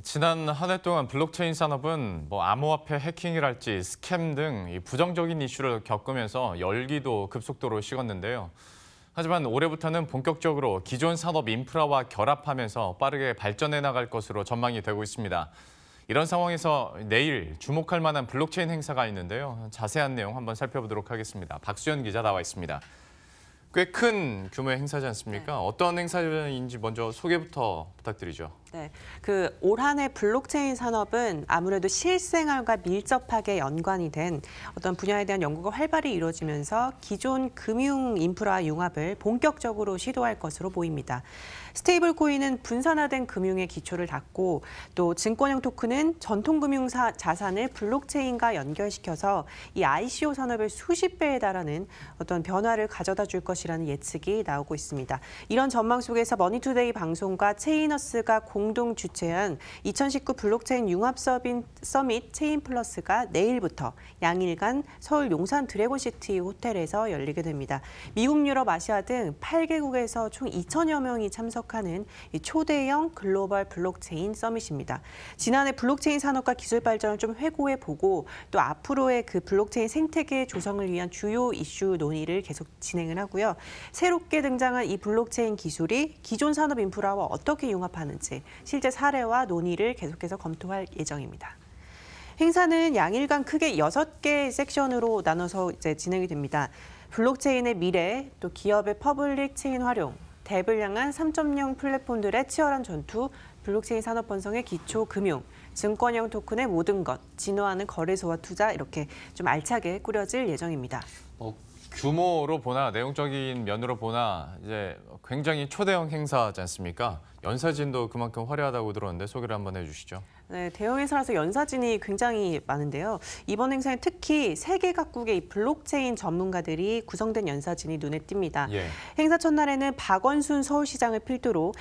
지난 한 해 동안 블록체인 산업은 암호화폐 해킹이랄지 스캠 등 이 부정적인 이슈를 겪으면서 열기도 급속도로 식었는데요. 하지만 올해부터는 본격적으로 기존 산업 인프라와 결합하면서 빠르게 발전해 나갈 것으로 전망이 되고 있습니다. 이런 상황에서 내일 주목할 만한 블록체인 행사가 있는데요. 자세한 내용 한번 살펴보도록 하겠습니다. 박수연 기자 나와 있습니다. 꽤 큰 규모의 행사지 않습니까? 네. 어떤 행사인지 먼저 소개부터 부탁드리죠. 네, 올 한 해 블록체인 산업은 아무래도 실생활과 밀접하게 연관이 된 어떤 분야에 대한 연구가 활발히 이루어지면서 기존 금융 인프라 융합을 본격적으로 시도할 것으로 보입니다. 스테이블 코인은 분산화된 금융의 기초를 닦고 또 증권형 토큰은 전통 금융 자산을 블록체인과 연결시켜서 이 ICO 산업의 수십 배에 달하는 어떤 변화를 가져다 줄 것이라는 예측이 나오고 있습니다. 이런 전망 속에서 머니투데이 방송과 체인어스가 공동 주최한 2019 블록체인 융합 서밋 체인플러스가 내일부터 양일간 서울 용산 드래곤시티 호텔에서 열리게 됩니다. 미국, 유럽, 아시아 등 8개국에서 총 2천여 명이 참석하는 초대형 글로벌 블록체인 서밋입니다. 지난해 블록체인 산업과 기술 발전을 좀 회고해보고 또 앞으로의 그 블록체인 생태계 조성을 위한 주요 이슈 논의를 계속 진행을 하고요. 새롭게 등장한 이 블록체인 기술이 기존 산업 인프라와 어떻게 융합하는지 실제 사례와 논의를 계속해서 검토할 예정입니다. 행사는 양일간 크게 6개 섹션으로 나눠서 진행이 됩니다. 블록체인의 미래, 또 기업의 퍼블릭 체인 활용, 뎁을 향한 3.0 플랫폼들의 치열한 전투, 블록체인 산업 번성의 기초 금융, 증권형 토큰의 모든 것, 진화하는 거래소와 투자 이렇게 좀 알차게 꾸려질 예정입니다. 규모로 보나 내용적인 면으로 보나 이제 굉장히 초대형 행사지 않습니까? 연사진도 그만큼 화려하다고 들었는데 소개를 한번 해주시죠. 네, 대형 행사라서 연사진이 굉장히 많은데요. 이번 행사에 특히 세계 각국의 이 블록체인 전문가들이 구성된 연사진이 눈에 띕니다. 예. 행사 첫날에는 박원순 서울시장을 필두로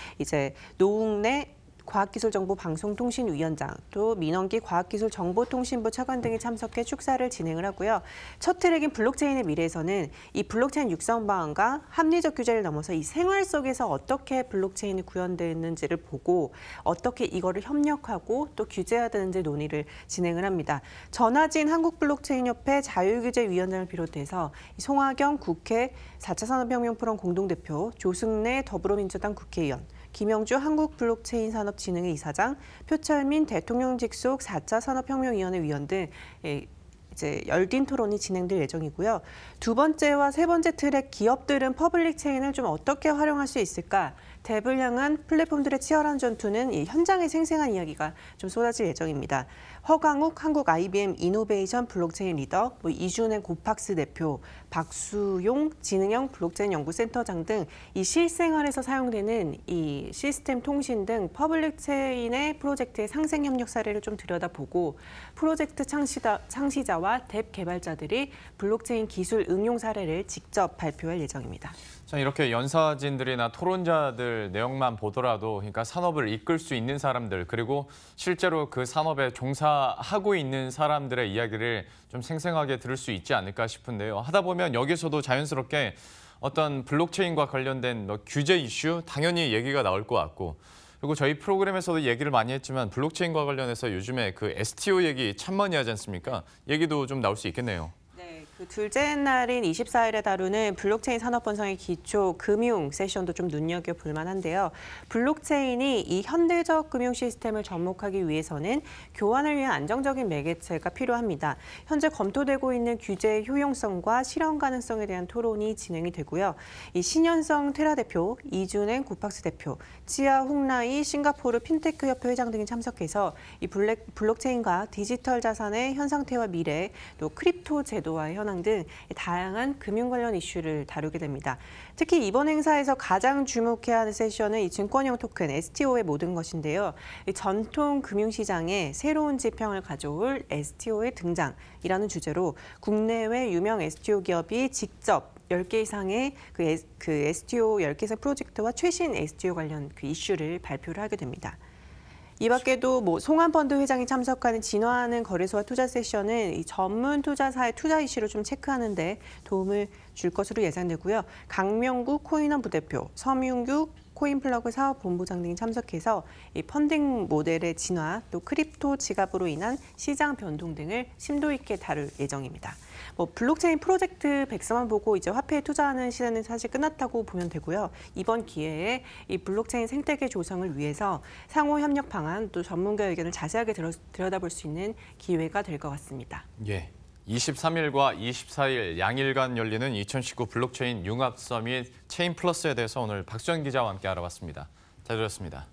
노웅래 과학기술정보방송통신위원장, 또 민원기 과학기술정보통신부 차관 등이 참석해 축사를 진행을 하고요. 첫 트랙인 블록체인의 미래에서는 이 블록체인 육성 방안과 합리적 규제를 넘어서 이 생활 속에서 어떻게 블록체인이 구현되는지를 보고 어떻게 이거를 협력하고 또 규제해야 되는지 논의를 진행을 합니다. 전하진 한국블록체인협회 자율규제위원장을 비롯해서 송하경 국회 4차 산업혁명 포럼 공동대표, 조승래 더불어민주당 국회의원, 김영주 한국블록체인산업진흥회 이사장, 표철민 대통령 직속 4차 산업혁명위원회 위원 등 열띤 토론이 진행될 예정이고요. 두 번째와 세 번째 트랙 기업들은 퍼블릭 체인을 좀 어떻게 활용할 수 있을까? 뎁을 향한 플랫폼들의 치열한 전투는 이 현장의 생생한 이야기가 좀 쏟아질 예정입니다. 허강욱 한국 IBM 이노베이션 블록체인 리더, 이준행 고팍스 대표, 박수용 지능형 블록체인 연구센터장 등 이 실생활에서 사용되는 이 시스템 통신 등 퍼블릭 체인의 프로젝트의 상생 협력 사례를 좀 들여다보고 프로젝트 창시자와 뎁 개발자들이 블록체인 기술 응용 사례를 직접 발표할 예정입니다. 자, 이렇게 연사진들이나 토론자들 내용만 보더라도 그러니까 산업을 이끌 수 있는 사람들 그리고 실제로 그 산업에 종사하고 있는 사람들의 이야기를 좀 생생하게 들을 수 있지 않을까 싶은데요. 하다 보면 여기서도 자연스럽게 어떤 블록체인과 관련된 규제 이슈 당연히 얘기가 나올 것 같고 그리고 저희 프로그램에서도 얘기를 많이 했지만 블록체인과 관련해서 요즘에 그 STO 얘기 참 많이 하지 않습니까? 얘기도 좀 나올 수 있겠네요. 그 둘째 날인 24일에 다루는 블록체인 산업 번성의 기초 금융 세션도 좀 눈여겨볼 만한데요. 블록체인이 이 현대적 금융 시스템을 접목하기 위해서는 교환을 위한 안정적인 매개체가 필요합니다. 현재 검토되고 있는 규제의 효용성과 실현 가능성에 대한 토론이 진행이 되고요. 이 신현성 테라 대표, 이준행 고팍스 대표, 치아 홍라이 싱가포르 핀테크 협회 회장 등이 참석해서 이 블록체인과 디지털 자산의 현 상태와 미래, 또 크립토 제도와의 현황 등 다양한 금융 관련 이슈를 다루게 됩니다. 특히 이번 행사에서 가장 주목해야 하는 세션은 이 증권형 토큰 STO의 모든 것인데요. 이 전통 금융시장에 새로운 지평을 가져올 STO의 등장이라는 주제로 국내외 유명 STO 기업이 직접 10개 이상의 그 STO 10개 이상 프로젝트와 최신 STO 관련 그 이슈를 발표를 하게 됩니다. 이 밖에도 송한펀드 회장이 참석하는 진화하는 거래소와 투자 세션은 이 전문 투자사의 투자 이슈를 좀 체크하는 데 도움을 줄 것으로 예상되고요. 강명구 코인원 부대표, 서윤규 코인플러그 사업본부장 등이 참석해서 이 펀딩 모델의 진화, 또 크립토 지갑으로 인한 시장 변동 등을 심도 있게 다룰 예정입니다. 블록체인 프로젝트 백서만 보고 이제 화폐에 투자하는 시대는 사실 끝났다고 보면 되고요. 이번 기회에 이 블록체인 생태계 조성을 위해서 상호 협력 방안 또 전문가 의견을 자세하게 들여다볼 수 있는 기회가 될 것 같습니다. 예. 23일과 24일 양일간 열리는 2019 블록체인 융합 서밋 체인 플러스에 대해서 오늘 박수현 기자와 함께 알아봤습니다. 잘 들었습니다.